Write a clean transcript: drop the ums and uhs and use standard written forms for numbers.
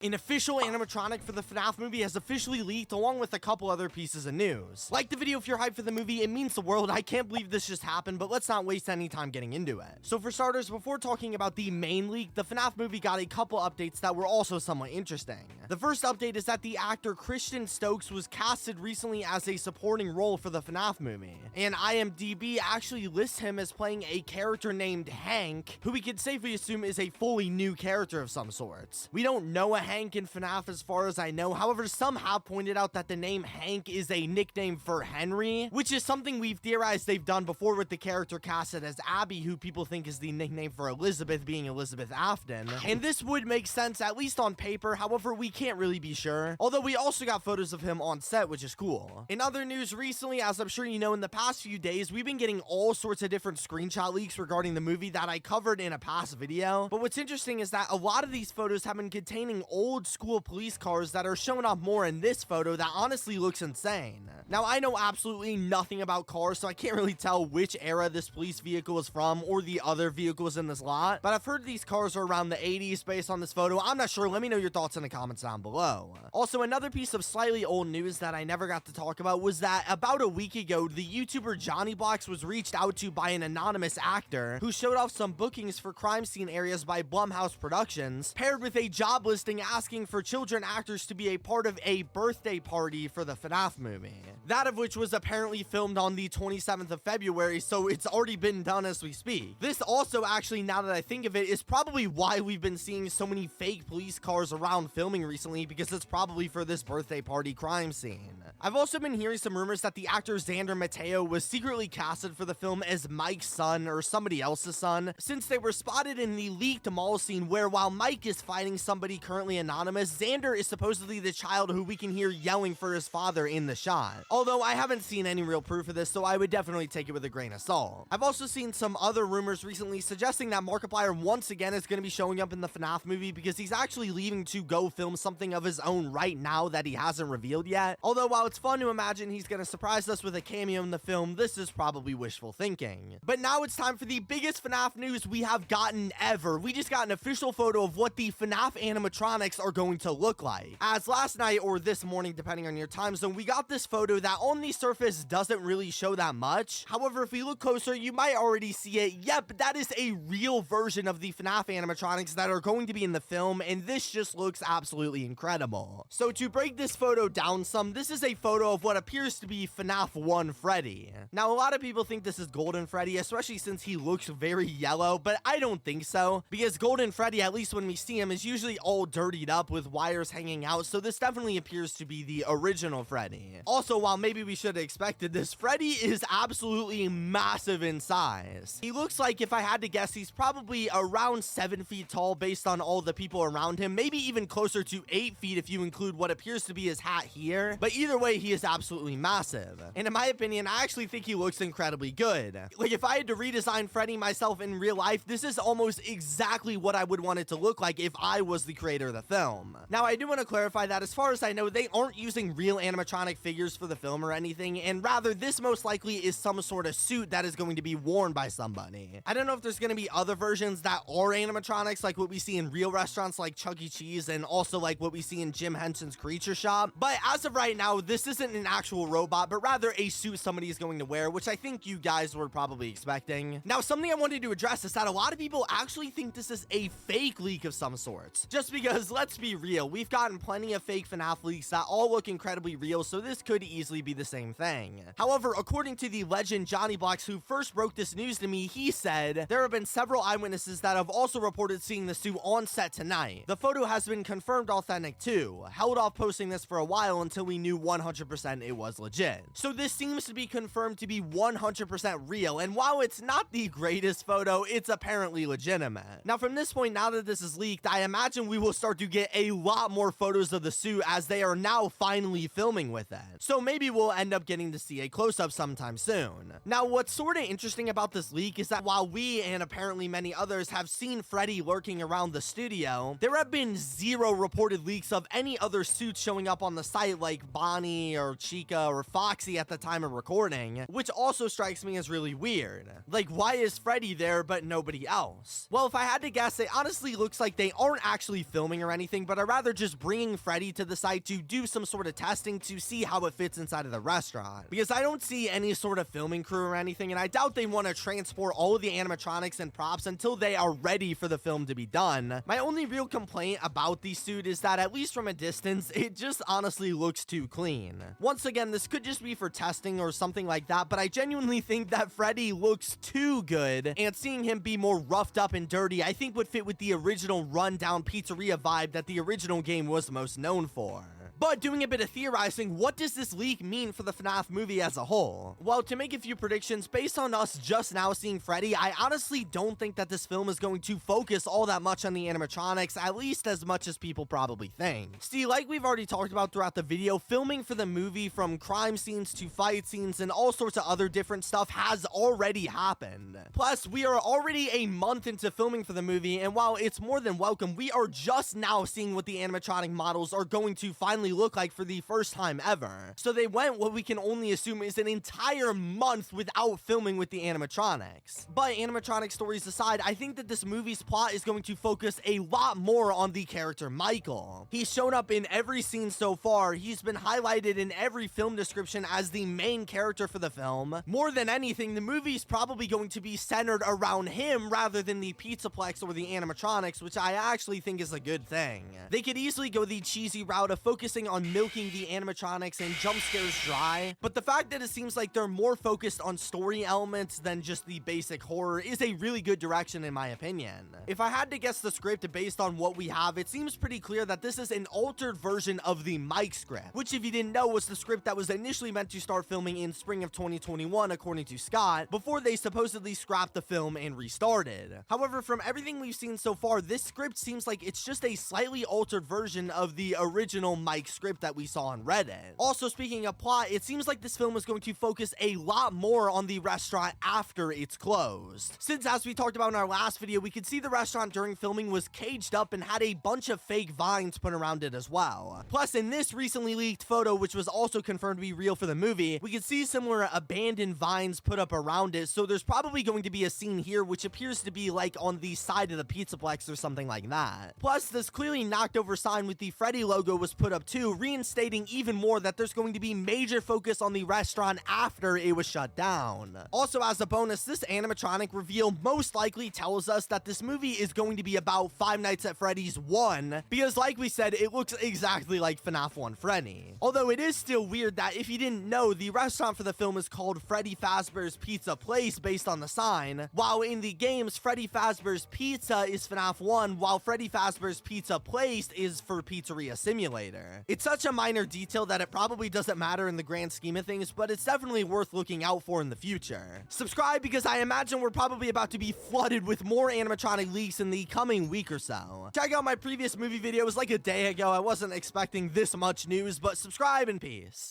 An official animatronic for the FNAF movie has officially leaked along with a couple other pieces of news. Like the video if you're hyped for the movie, it means the world. I can't believe this just happened, but let's not waste any time getting into it. So for starters, before talking about the main leak, the FNAF movie got a couple updates that were also somewhat interesting. The first update is that the actor Christian Stokes was casted recently as a supporting role for the FNAF movie, and IMDb actually lists him as playing a character named Hank, who we could safely assume is a fully new character of some sorts. We don't know a Hank in FNAF as far as I know. However, some have pointed out that the name Hank is a nickname for Henry, which is something we've theorized they've done before with the character casted as Abby, who people think is the nickname for Elizabeth, being Elizabeth Afton. And this would make sense, at least on paper. However, we can't really be sure. Although we also got photos of him on set, which is cool. In other news recently, as I'm sure you know, in the past few days, we've been getting all sorts of different screenshot leaks regarding the movie that I covered in a past video. But what's interesting is that a lot of these photos have been containing old school police cars that are showing up more in this photo that honestly looks insane. Now, I know absolutely nothing about cars, so I can't really tell which era this police vehicle is from or the other vehicles in this lot, but I've heard these cars are around the 80s based on this photo. I'm not sure. Let me know your thoughts in the comments down below. Also, another piece of slightly old news that I never got to talk about was that about a week ago, the YouTuber Johnny Blocks was reached out to by an anonymous actor who showed off some bookings for crime scene areas by Blumhouse Productions, paired with a job listing asking for children actors to be a part of a birthday party for the FNAF movie. That of which was apparently filmed on the 27th of February, so it's already been done as we speak. This also actually, now that I think of it, is probably why we've been seeing so many fake police cars around filming recently, because it's probably for this birthday party crime scene. I've also been hearing some rumors that the actor Xander Mateo was secretly casted for the film as Mike's son or somebody else's son, since they were spotted in the leaked mall scene where while Mike is fighting somebody currently anonymous, Xander is supposedly the child who we can hear yelling for his father in the shot. Although I haven't seen any real proof of this, so I would definitely take it with a grain of salt. I've also seen some other rumors recently suggesting that Markiplier once again is going to be showing up in the FNAF movie because he's actually leaving to go film something of his own right now that he hasn't revealed yet. Although while it's fun to imagine he's going to surprise us with a cameo in the film, this is probably wishful thinking. But now it's time for the biggest FNAF news we have gotten ever. We just got an official photo of what the FNAF animatronics are going to look like. As last night or this morning, depending on your time zone, we got this photo that on the surface doesn't really show that much. However, if we look closer, you might already see it. Yep, that is a real version of the FNAF animatronics that are going to be in the film, and this just looks absolutely incredible. So to break this photo down some, this is a photo of what appears to be FNAF 1 Freddy. Now, a lot of people think this is Golden Freddy, especially since he looks very yellow, but I don't think so, because Golden Freddy, at least when we see him, is usually all dirtied up with wires hanging out, so this definitely appears to be the original Freddy. Also, while maybe we should have expected this, Freddy is absolutely massive in size. He looks like, if I had to guess, he's probably around 7 feet tall based on all the people around him, maybe even closer to 8 feet if you include what appears to be his hat here, but either way, he is absolutely massive. And in my opinion, I actually think he looks incredibly good. Like, if I had to redesign Freddy myself in real life, this is almost exactly what I would want it to look like if I was the creator of the film. Now, I do want to clarify that as far as I know, they aren't using real animatronic figures for the film or anything, and rather, this most likely is some sort of suit that is going to be worn by somebody. I don't know if there's going to be other versions that are animatronics, like what we see in real restaurants like Chuck E. Cheese, and also like what we see in Jim Henson's Creature Shop, but as of right now, this isn't an actual robot, but rather a suit somebody is going to wear, which I think you guys were probably expecting. Now, something I wanted to address is that a lot of people actually think this is a fake leak of some sorts, just because, let's be real, we've gotten plenty of fake FNAF leaks that all look incredibly real, so this could easily be the same thing. However, according to the legend Johnny Blocks, who first broke this news to me, he said, there have been several eyewitnesses that have also reported seeing the suit on set tonight. The photo has been confirmed authentic too. Held off posting this for a while until we knew 100% it was legit. So this seems to be confirmed to be 100% real, and while it's not the greatest photo, it's apparently legitimate. Now, from this point, now that this is leaked, I imagine we will start to get a lot more photos of the suit as they are now finally filming with it. So maybe we'll end up getting to see a close-up sometime soon. Now, what's sort of interesting about this leak is that while we, and apparently many others, have seen Freddy lurking around the studio, there have been zero reported leaks of any other suits showing up on the site like Bonnie or Chica or Foxy at the time of recording, which also strikes me as really weird. Like, why is Freddy there but nobody else? Well, if I had to guess, it honestly looks like they aren't actually filming around or anything, but are rather just bringing Freddy to the site to do some sort of testing to see how it fits inside of the restaurant. Because I don't see any sort of filming crew or anything, and I doubt they want to transport all of the animatronics and props until they are ready for the film to be done. My only real complaint about the suit is that, at least from a distance, it just honestly looks too clean. Once again, this could just be for testing or something like that, but I genuinely think that Freddy looks too good, and seeing him be more roughed up and dirty, I think would fit with the original rundown pizzeria vibe that the original game was most known for. But doing a bit of theorizing, what does this leak mean for the FNAF movie as a whole? Well, to make a few predictions, based on us just now seeing Freddy, I honestly don't think that this film is going to focus all that much on the animatronics, at least as much as people probably think. See, like we've already talked about throughout the video, filming for the movie, from crime scenes to fight scenes and all sorts of other different stuff, has already happened. Plus, we are already a month into filming for the movie, and while it's more than welcome, we are just now seeing what the animatronic models are going to finally look like for the first time ever. So they went what we can only assume is an entire month without filming with the animatronics. But animatronic stories aside, I think that this movie's plot is going to focus a lot more on the character Michael. He's shown up in every scene so far. He's been highlighted in every film description as the main character for the film. More than anything, the movie's probably going to be centered around him rather than the Pizzaplex or the animatronics, which I actually think is a good thing. They could easily go the cheesy route of focusing on milking the animatronics and jump scares dry, but the fact that it seems like they're more focused on story elements than just the basic horror is a really good direction in my opinion. If I had to guess the script based on what we have, it seems pretty clear that this is an altered version of the Mike script, which, if you didn't know, was the script that was initially meant to start filming in spring of 2021 according to Scott, before they supposedly scrapped the film and restarted. However, from everything we've seen so far, this script seems like it's just a slightly altered version of the original Mike script that we saw on Reddit. Also, speaking of plot, it seems like this film is going to focus a lot more on the restaurant after it's closed. Since, as we talked about in our last video, we could see the restaurant during filming was caged up and had a bunch of fake vines put around it as well. Plus, in this recently leaked photo, which was also confirmed to be real for the movie, we could see similar abandoned vines put up around it, so there's probably going to be a scene here which appears to be like on the side of the Pizzaplex or something like that. Plus, this clearly knocked over sign with the Freddy logo was put up too, reinstating even more that there's going to be major focus on the restaurant after it was shut down. Also, as a bonus, this animatronic reveal most likely tells us that this movie is going to be about Five Nights at Freddy's 1, because like we said, it looks exactly like FNAF 1 Freddy. Although it is still weird that, if you didn't know, the restaurant for the film is called Freddy Fazbear's Pizza Place based on the sign, while in the games, Freddy Fazbear's Pizza is FNAF 1, while Freddy Fazbear's Pizza Place is for Pizzeria Simulator. It's such a minor detail that it probably doesn't matter in the grand scheme of things, but it's definitely worth looking out for in the future. Subscribe, because I imagine we're probably about to be flooded with more animatronic leaks in the coming week or so. Check out my previous movie video, it was like a day ago. I wasn't expecting this much news, but subscribe and peace.